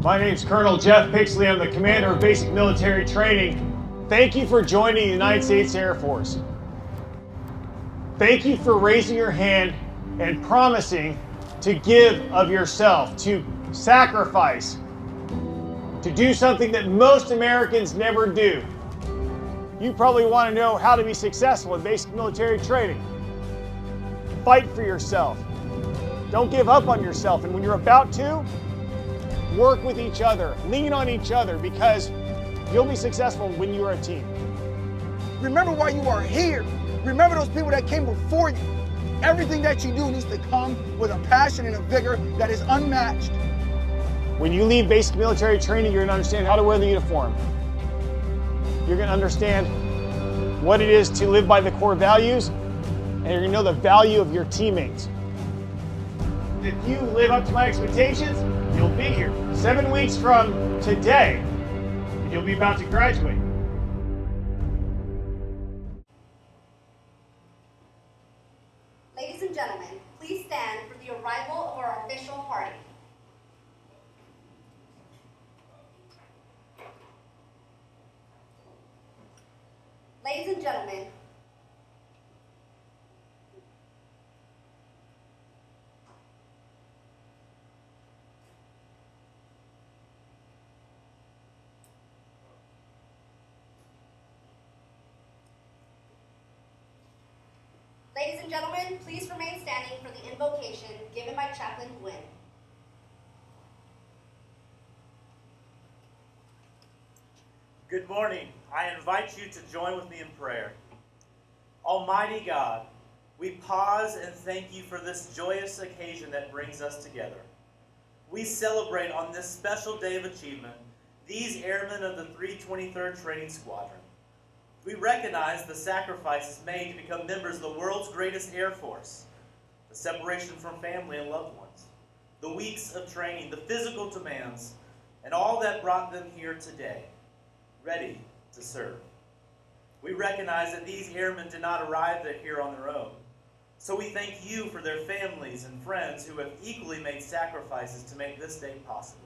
My name's Colonel Jeff Pixley. I'm the commander of Basic Military Training. Thank you for joining the United States Air Force. Thank you for raising your hand and promising to give of yourself, to sacrifice, to do something that most Americans never do. You probably want to know how to be successful in basic military training. Fight for yourself. Don't give up on yourself. And when you're about to, work with each other, lean on each other, because you'll be successful when you're a team. Remember why you are here. Remember those people that came before you. Everything that you do needs to come with a passion and a vigor that is unmatched. When you leave basic military training, you're going to understand how to wear the uniform. You're going to understand what it is to live by the core values, and you're going to know the value of your teammates. If you live up to my expectations, you'll be here 7 weeks from today, and you'll be about to graduate. Ladies and gentlemen, please stand for the arrival of our official party. Ladies and gentlemen, please remain standing for the invocation given by Chaplain Gwynn. Good morning. I invite you to join with me in prayer. Almighty God, we pause and thank you for this joyous occasion that brings us together. We celebrate on this special day of achievement these airmen of the 323rd Training Squadron. We recognize the sacrifices made to become members of the world's greatest Air Force, the separation from family and loved ones, the weeks of training, the physical demands, and all that brought them here today, ready to serve. We recognize that these airmen did not arrive here on their own, so we thank you for their families and friends who have equally made sacrifices to make this day possible.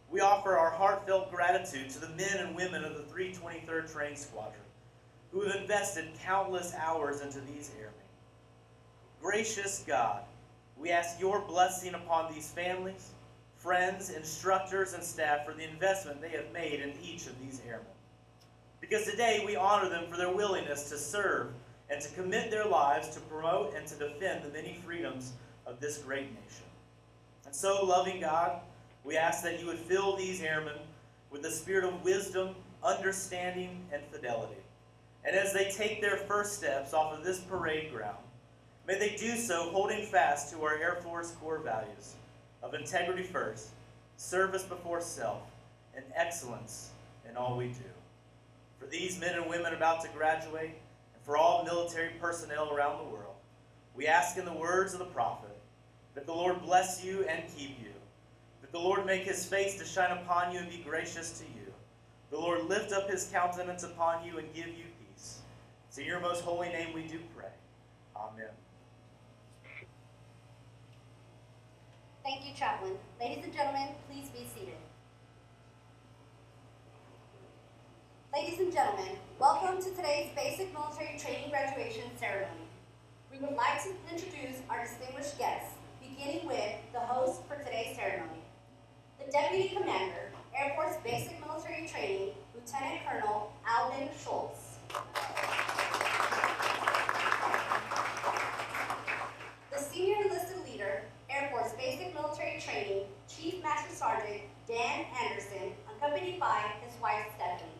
We offer our heartfelt gratitude to the men and women of the 323rd Training Squadron who have invested countless hours into these airmen. Gracious God, we ask your blessing upon these families, friends, instructors, and staff for the investment they have made in each of these airmen. Because today we honor them for their willingness to serve and to commit their lives to promote and to defend the many freedoms of this great nation. And so, loving God, we ask that you would fill these airmen with the spirit of wisdom, understanding, and fidelity. And as they take their first steps off of this parade ground, may they do so holding fast to our Air Force core values of integrity first, service before self, and excellence in all we do. For these men and women about to graduate, and for all military personnel around the world, we ask in the words of the prophet, that the Lord bless you and keep you. That the Lord make his face to shine upon you and be gracious to you. The Lord lift up his countenance upon you and give you peace. It's in your most holy name we do pray. Amen. Thank you, Chaplain. Ladies and gentlemen, please be seated. Ladies and gentlemen, welcome to today's Basic Military Training Graduation ceremony. We would like to introduce our distinguished guests, beginning with the host for today's ceremony. The Deputy Commander, Air Force Basic Military Training, Lieutenant Colonel Alden Schultz. The Senior Enlisted Leader, Air Force Basic Military Training, Chief Master Sergeant Dan Anderson, accompanied by his wife Stephanie.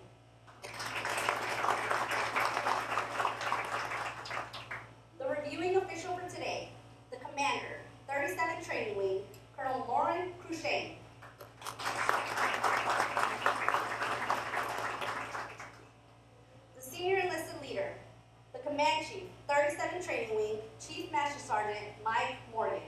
The reviewing official for today, the Commander, 37th Training Wing, Colonel Lauren Cruchane. The Senior Enlisted Leader, the Command Chief, 37th Training Wing, Chief Master Sergeant Mike Morgan.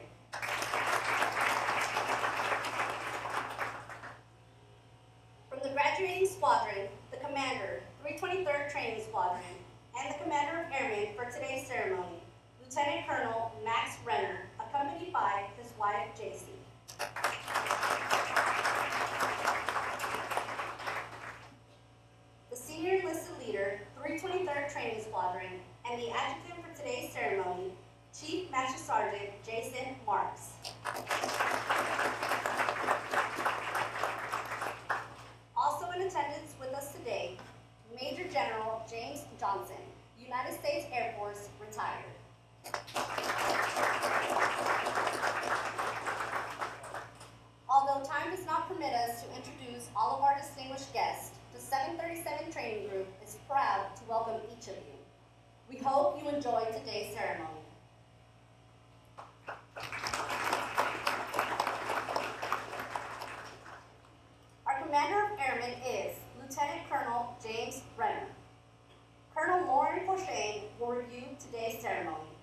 From the graduating squadron, the Commander, 323rd Training Squadron, and the Commander of Airmen for today's ceremony, Lieutenant Colonel Max Renner, accompanied by his wife, JC. and the adjutant for today's ceremony, Chief Master Sergeant Jason Marks. Also in attendance with us today, Major General James Johnson, United States Air Force, retired. Although time does not permit us to introduce all of our distinguished guests, the 737 Training Group is proud to welcome each of you. We hope you enjoy today's ceremony. Our Commander of Airmen is Lieutenant Colonel James Renner. Colonel Lauren Courchain will review today's ceremony.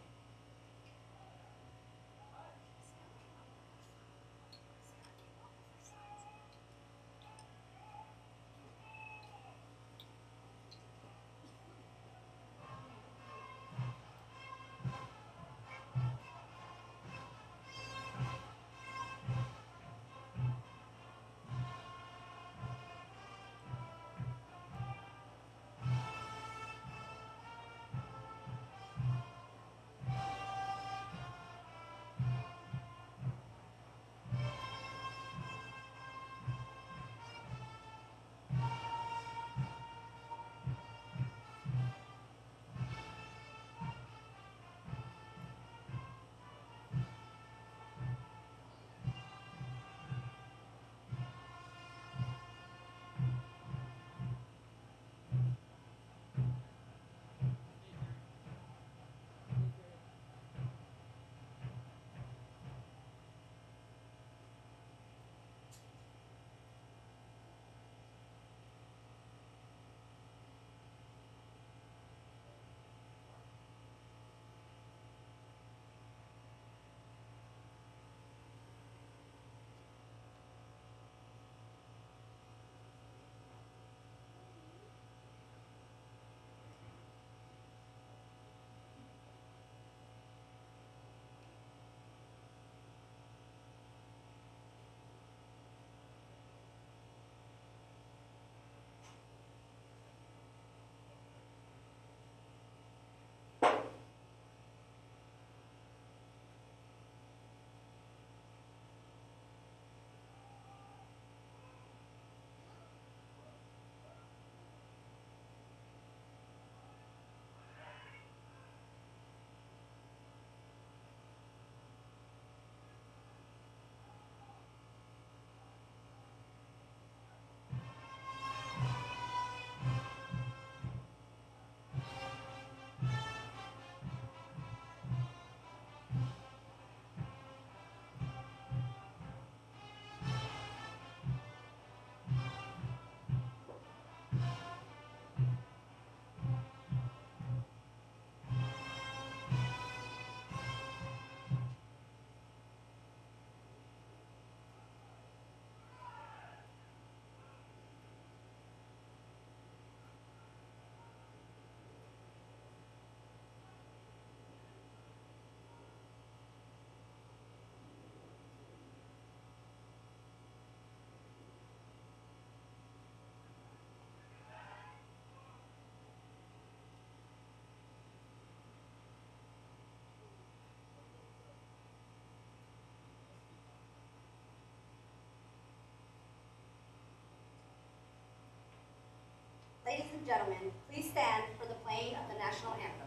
Ladies and gentlemen, please stand for the playing of the national anthem.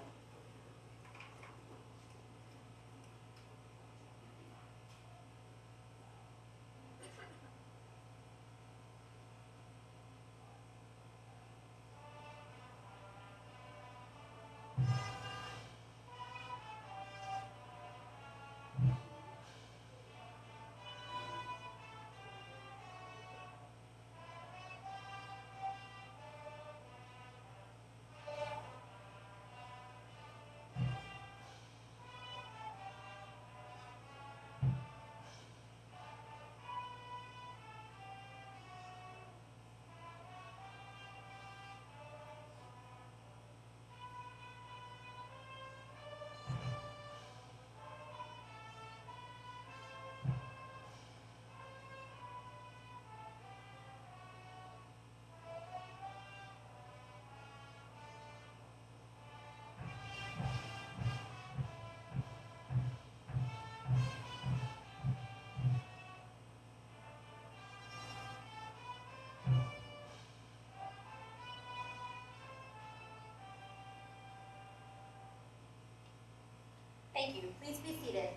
Thank you. Please be seated.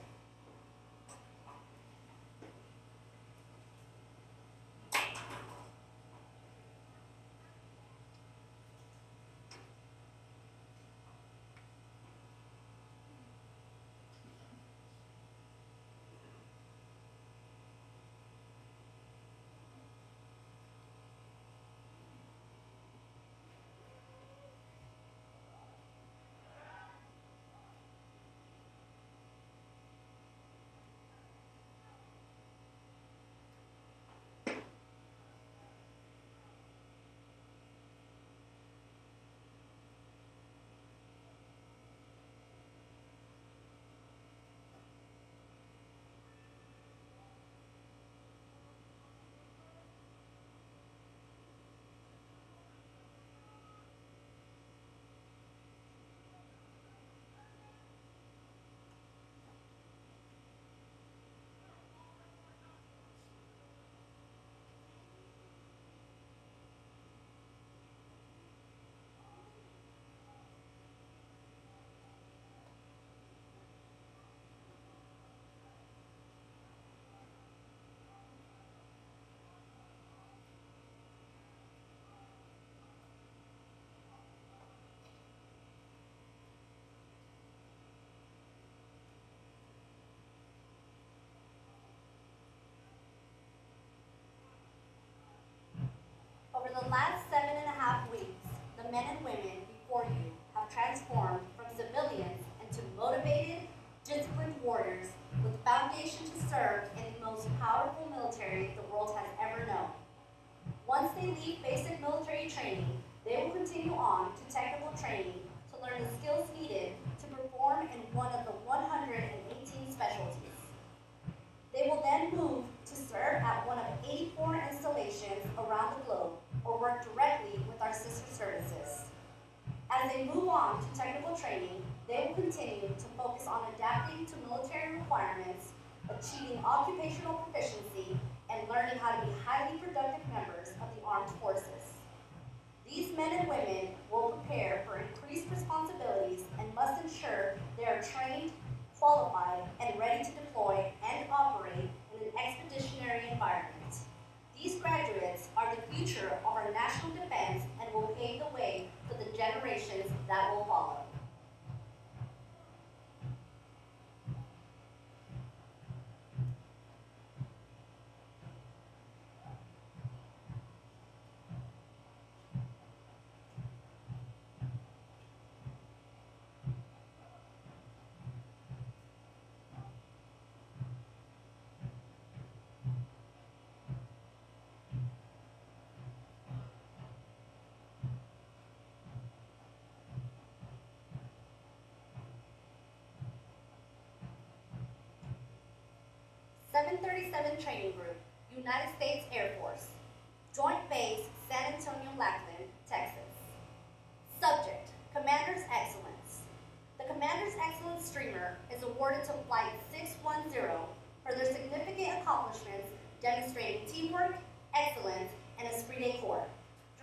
Over the last 7.5 weeks, the men and women before you have transformed from civilians into motivated, disciplined warriors with the foundation to serve in the most powerful military the world has ever known. Once they leave basic military training, they will continue on to technical training to learn the skills needed to perform in one of the 118 specialties. They will then move to serve at one of 84 installations around the globe or work directly with our sister services. As they move on to technical training, they will continue to focus on adapting to military requirements, achieving occupational proficiency, and learning how to be highly productive members of the armed forces. These men and women will prepare for increased responsibilities and must ensure they are trained, qualified, and ready to deploy and operate in an expeditionary environment. These graduates are the future of our national defense and will pave the way for the generations that will follow. .737 Training Group, United States Air Force, Joint Base San Antonio-Lackland, Texas. Subject, Commander's Excellence. The Commander's Excellence Streamer is awarded to Flight 610 for their significant accomplishments demonstrating teamwork, excellence, and esprit de corps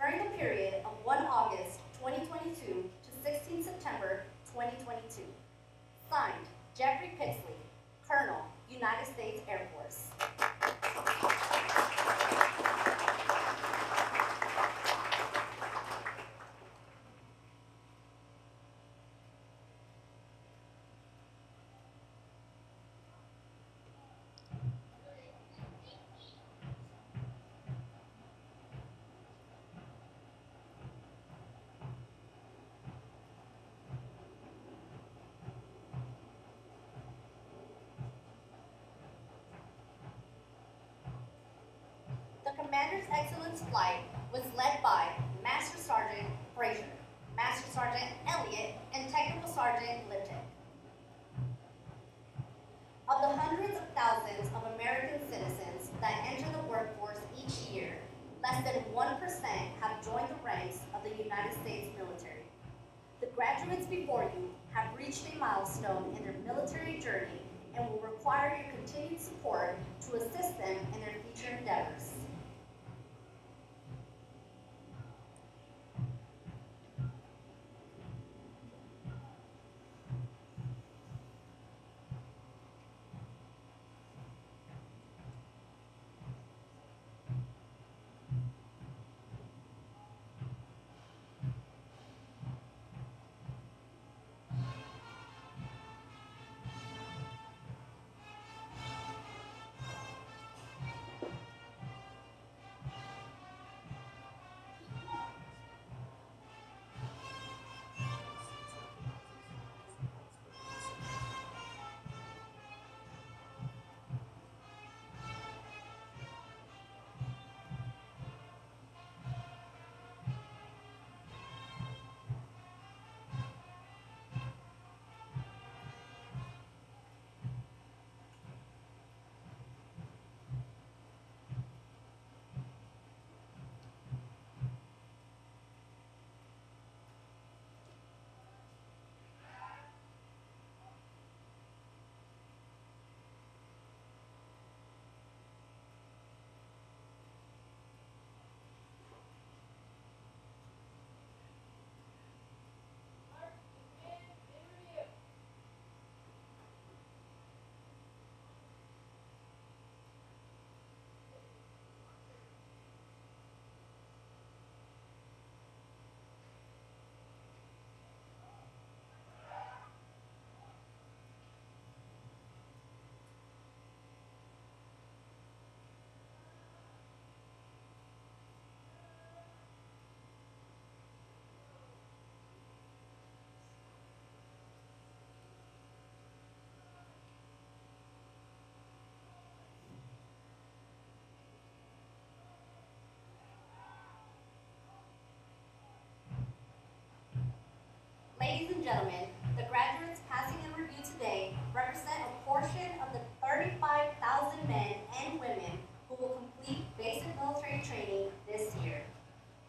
during the period of 1 August 2022 to 16 September 2022. Signed, Jeffrey Pixley, Colonel, United States Air Force. Commander's Excellence Flight was led by Master Sergeant Frazier, Master Sergeant Elliott, and Technical Sergeant Lipton. Of the hundreds of thousands of American citizens that enter the workforce each year, less than 1% have joined the ranks of the United States military. The graduates before you have reached a milestone in their military journey and will require your continued support to assist them in their future endeavors. gentlemen, the graduates passing in review today represent a portion of the 35,000 men and women who will complete basic military training this year.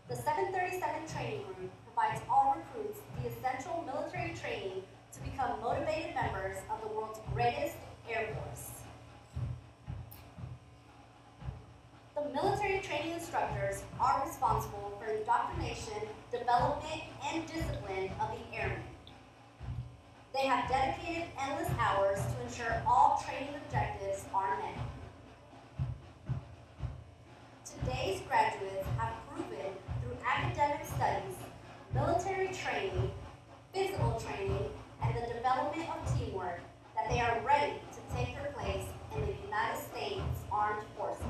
The 737 Training Group provides all recruits the essential military training to become motivated members of the world's greatest Air Force. The military training instructors are responsible for the indoctrination, development, and discipline of the Airmen. They have dedicated endless hours to ensure all training objectives are met. Today's graduates have proven through academic studies, military training, physical training, and the development of teamwork that they are ready to take their place in the United States Armed Forces.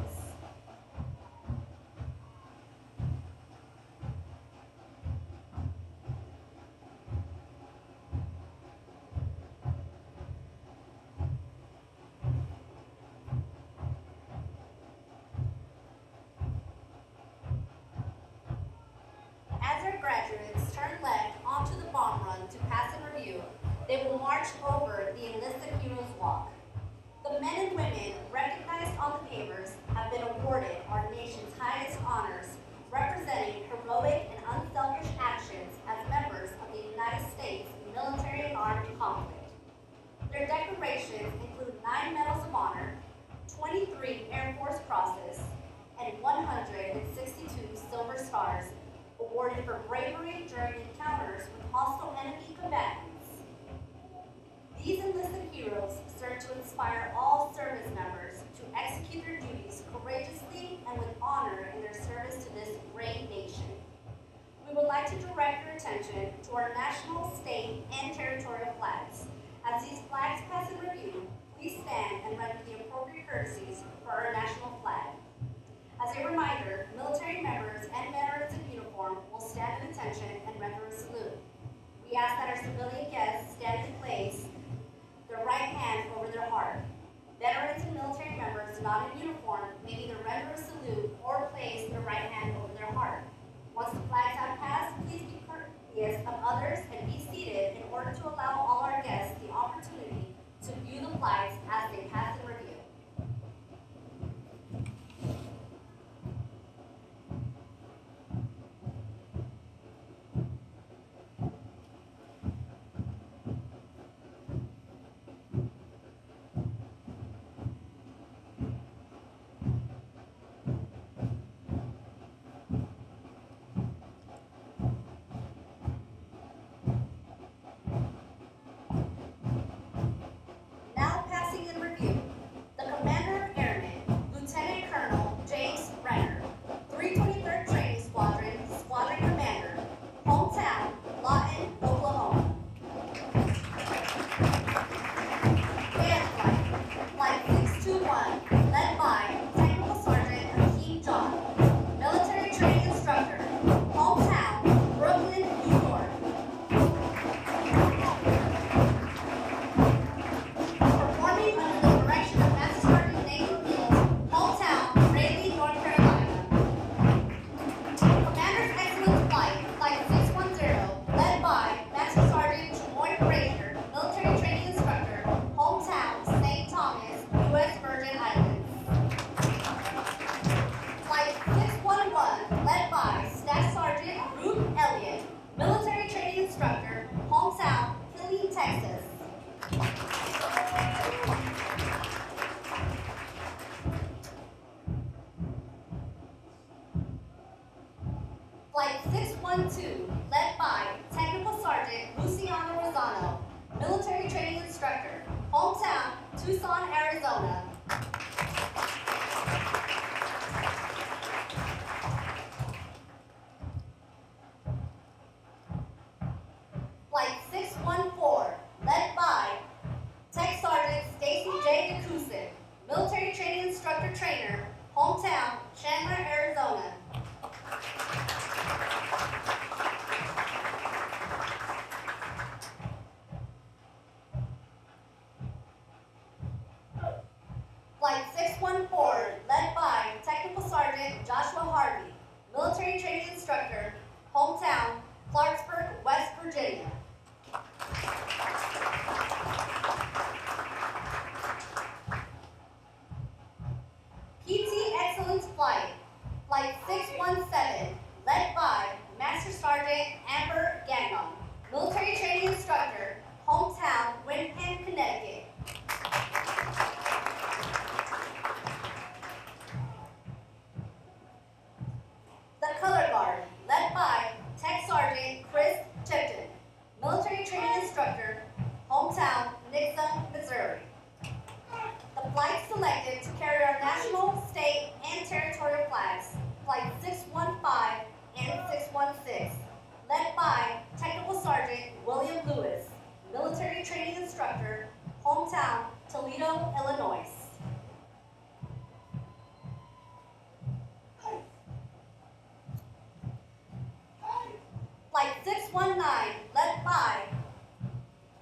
As our graduates turn left onto the bomb run to pass and review, they will march over the Enlisted Heroes Walk. The men and women recognized on the pavers have been awarded our nation's highest honors, representing heroic and unselfish actions as members of the United States military and armed conflict. Their decorations include 9 Medals of Honor, 23 Air Force Crosses, and 162 Silver Stars awarded for bravery during encounters with hostile enemy combatants. These enlisted heroes serve to inspire all service members to execute their duties courageously and with honor in their service to this great nation. We would like to direct your attention to our national, state, and territorial flags. As these flags pass in review, please stand and render the appropriate courtesies for our national flag. As a reminder, military members and veterans in uniform will stand at attention and render a salute. We ask that our civilian guests stand in place, their right hand over their heart. Veterans and military members not in uniform may either render a salute or place their right hand over their heart. Once the flags have passed, please be courteous of others and be seated in order to allow all our guests the opportunity to view the flags as they pass in review. Now passing in review, the Commander of Airmen, Lieutenant Colonel James Renner, 323rd Training Squadron, Squadron Commander, hometown, Lawton, Oklahoma. Band Flight 621, led by Technical Sergeant Hakeem John, military training instructor, hometown, Brooklyn, New York. Performing under the direction of Master Sergeant Nathan Fields, hometown, Raleigh, North Carolina. Commander's Excellence Flight 610, led by Master Sergeant Troy Frazier, military training instructor, hometown, St. Thomas, U.S. Virgin Islands. Flight 611, led by Staff Sergeant Ruth Elliott, military training instructor, hometown, Killeen, Texas. Flight 612, led by Technical Sergeant Luciano Rosano, military training instructor, hometown, Tucson, Arizona. Flight 614, led by Tech Sergeant Stacy J. DeCusick, military training instructor trainer, hometown, Chandler, Arizona. hometown, Nixa, Missouri. The flight selected to carry our national, state, and territorial flags, Flight 615 and 616, led by Technical Sergeant William Lewis, military training instructor, hometown, Toledo, Illinois. Flight 619, led by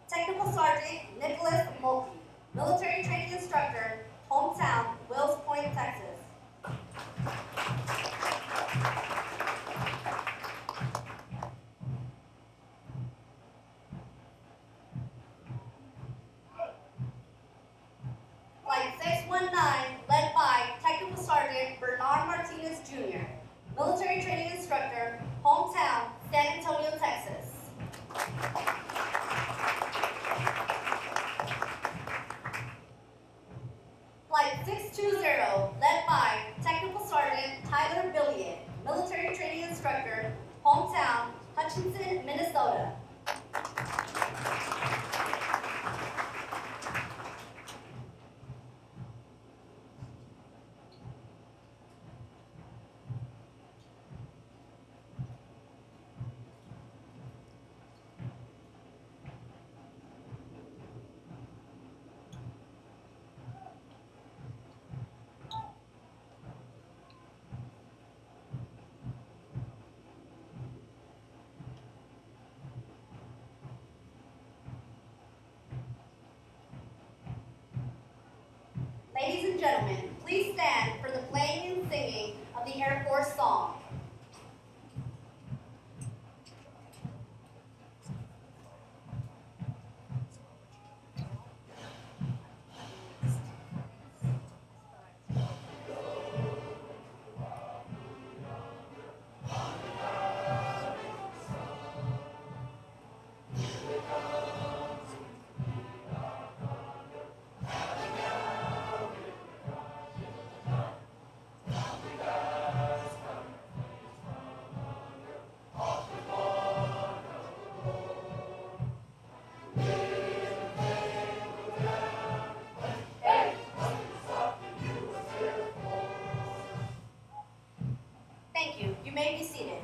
Technical Sergeant Nicholas Mulkey, military training instructor, hometown, Wills Point, Texas. Flight 619, led by Technical Sergeant Bernard Martinez Jr., military training instructor, hometown, San Antonio, Texas. Flight 620, led by Technical Sergeant Tyler Billiot, military training instructor, hometown, Hutchinson, Minnesota. Ladies and gentlemen, please stand for the playing and singing of the Air Force song. Thank you. You may be seated.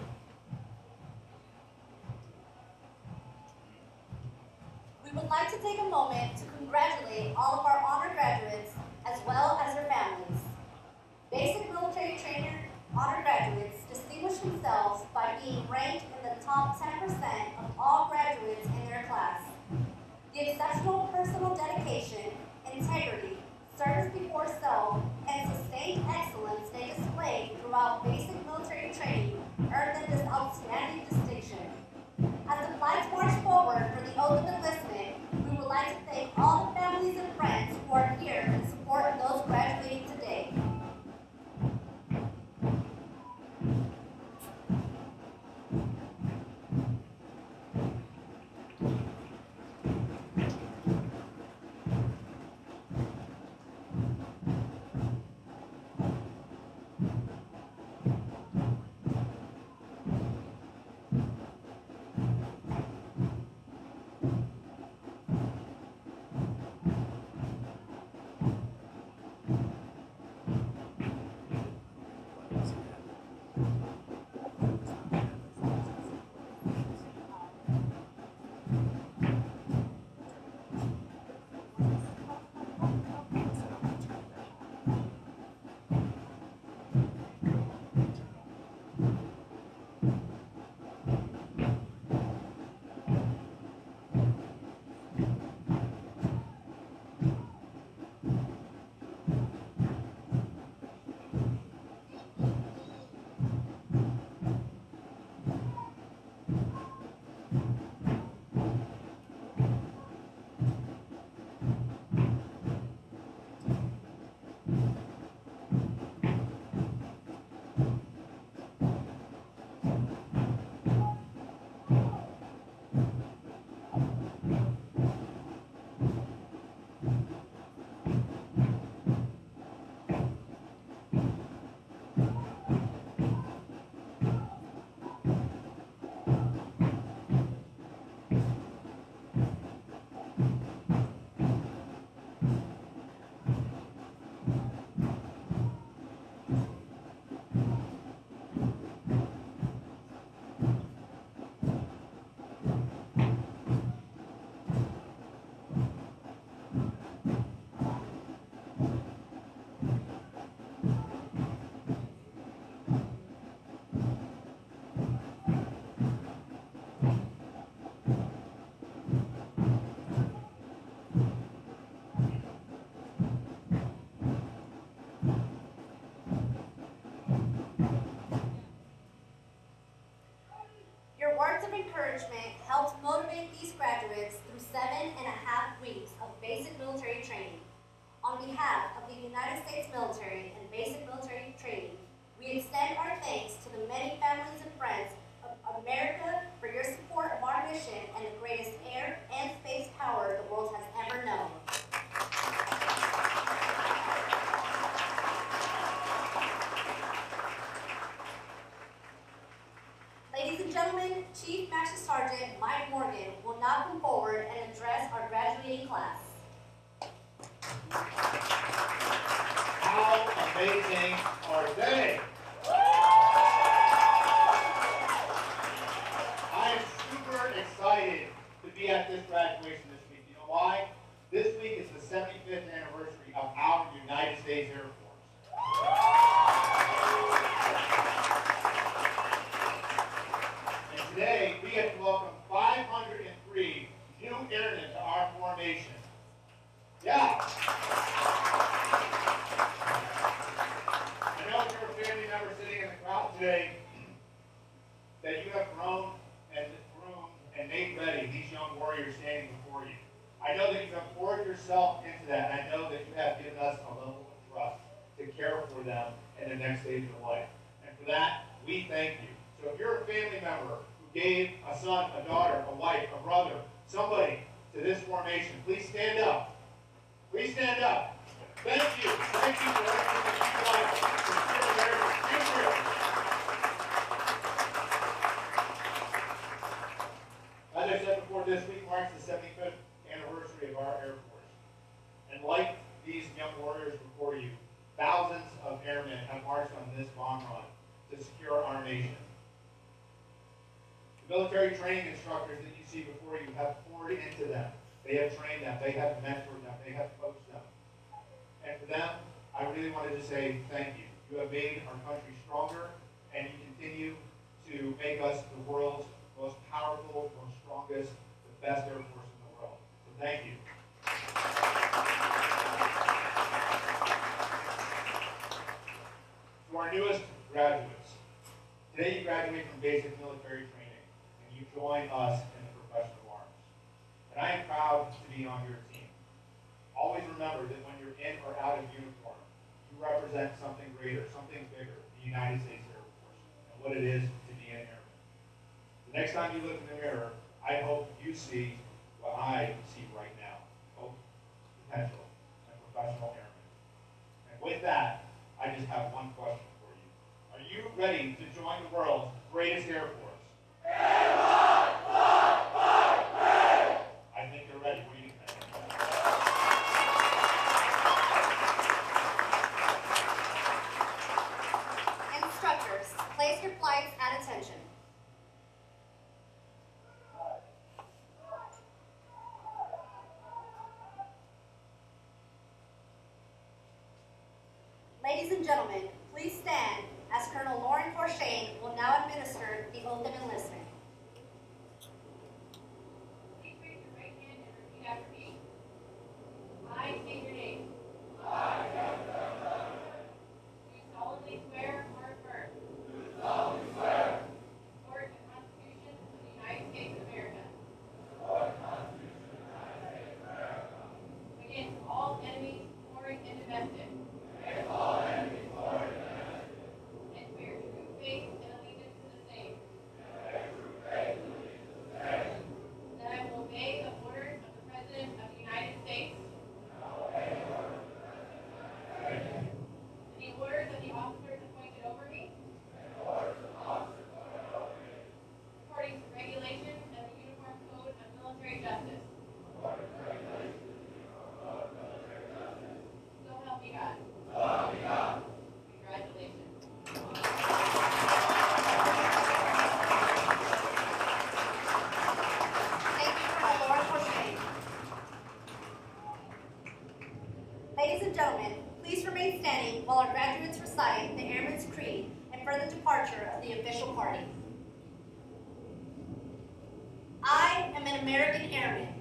We would like to take a moment to congratulate all of our honor graduates as well as their families. Basic military trainer honor graduates distinguish themselves by being ranked in the top 10% of all graduates in their class. The exceptional personal dedication, integrity, service before self, and sustained excellence they displayed throughout basic military training earned them this outstanding distinction. As the flags march forward for the oath of enlistment, we would like to thank all the families and friends who are here in support of those graduating today. basic military training. On behalf of the United States military and basic military training, we extend our thanks to the many families and friends of America for your support of our mission and the greatest air and space power the world has ever known. Ladies and gentlemen, Chief Master Sergeant Mike Morgan will now come forward and address our graduating class. How amazing are they? I am super excited to be at this graduation this week. You know why? This week is the 75th anniversary of our United States Air Force. And today, we get to welcome 503 new airmen to our formation. Yeah. I know if you're a family member sitting in the crowd today, that you have grown and groomed and made ready these young warriors standing before you. I know that you have poured yourself into that, and I know that you have given us a level of trust to care for them in the next stage of life. And for that, we thank you. So if you're a family member who gave a son, a daughter, a wife, a brother, somebody to this formation, please stand up. Please stand up. Thank you. Thank you for everything that you've done for Spirit America's future. As I said before, this week marks the 75th anniversary of our Air Force. And like these young warriors before you, thousands of airmen have marched on this long run to secure our nation. The military training instructors that you see before you have poured into them. They have trained them, they have mentored them, they have coached them. And for them, I really wanted to say thank you. You have made our country stronger, and you continue to make us the world's most powerful, most strongest, the best Air Force in the world. So thank you. To our newest graduates, today you graduate from basic military training, and you join us in the profession of arms. And I am proud to be on your team. Always remember that when you're in or out of uniform, you represent something greater, something bigger, the United States Air Force, and what it is to be an airman. The next time you look in the mirror, I hope you see what I see right now: hope, potential, and professional airmen. And with that, I just have one question for you. Are you ready to join the world's greatest Air Force? I think you're ready. What do you think? Instructors, place your flights at attention. Ladies and gentlemen, please stand as Colonel Lauren Forshane will now administer the oath of enlistment. Please raise your right hand and repeat after me. I state your name. I, do solemnly swear or affirm. Do solemnly swear. Support the Constitution of the United States of America. Support the Constitution of the United States of America. Against all enemies, foreign and domestic. Against all enemies, foreign and domestic. And swear true faith and allegiance to the same. And swear true faith and allegiance to the same. That I will obey the orders of the President of the United States. And the orders of the officers appointed over me. According to regulations of the Uniform Code of Military Justice. So help me God. Congratulations. Thank you, Colonel Lauren Forshane. Ladies and gentlemen, please remain standing while our graduates recite the Airman's Creed and for the departure of the official party. I am an American Airman,